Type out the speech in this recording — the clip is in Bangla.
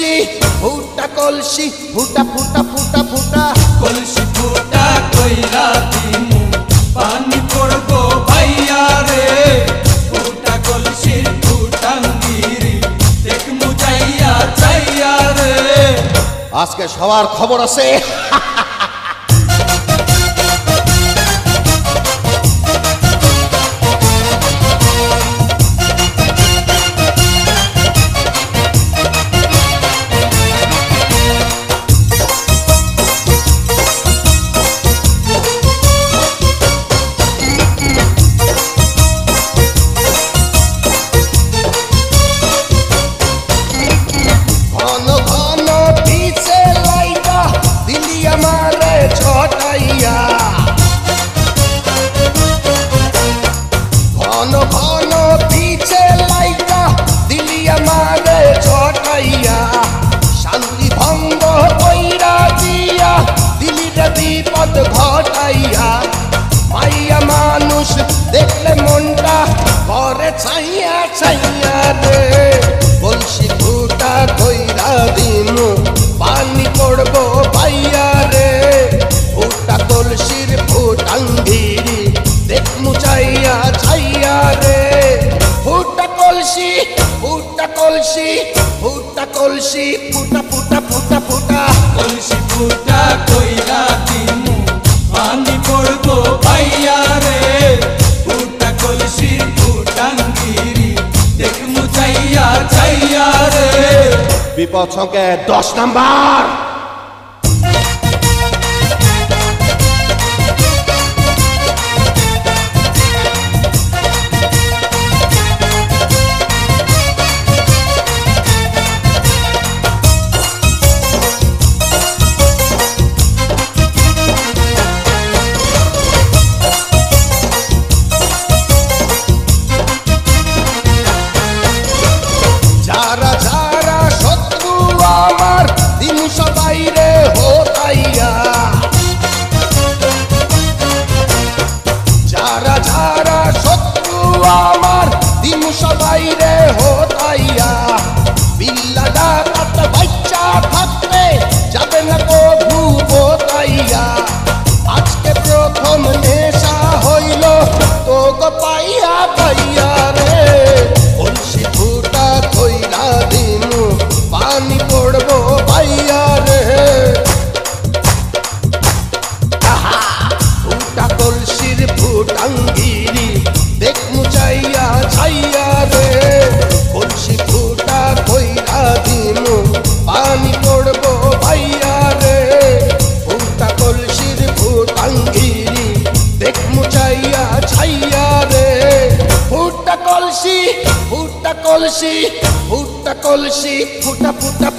কলসি ফুটা কলসি ফুটা ফুটা ফুটা ফুটা কলসি ফুটা কইরা দিমু পানি পড়বো ভাইয়া রে ফুটা কলসি ফুটাঙ্গিরি দেখমু যাইয়া যাইয়া রে আজকে সবার খবর আছে বিপদ ঘটাইয়া মাইয়া মানুষ দেখলে মনটা করে ছাইয়া ছাইয়া রে কলসি ফুটা কইরা দিমু পানি পড়বো ভাইয়া রে ফুটা কলসির ফুটাঙ্গিরি দেখমু চাইয়া ছাইয়া রে ফুটা কলসি ফুটা কলসি ফুটা কলসি ফুটা ফুটা ফুটা ফুটা কলসি ফুটা কইরা দিমু পানি পড়বো ভাইয়া রে ফুটা কলসি ফুটাঙ্গিরি দেখমু যাইয়া যাইয়া রে বিপদ সংকেত 10 নাম্বার আমার দিমু সবাই রে হোতাইয়া বিল্লা ডাকাত বাচ্চা থাকলে যাবে না কভু বোতাইয়া আজকে প্রথম নেশা হইল তো গো পাইয়া পাইয়া রে কলসি ফুটা কইরা দিমু পানি পড়বো ভাইয়া রে ফুটা কলসির ফুটাঙ্গিরি দেখমু চাইয়া ছাইয়া রে কলসি ফুটা কইরা দিমু পানি পড়বো ভাইয়া রে ফুটা কলসির ফুটাঙ্গিরি দেখমু চাইয়া ছাইয়া রে ফুটা কলসি ফুটা কলসি ফুটা কলসি ফুটা ফুটা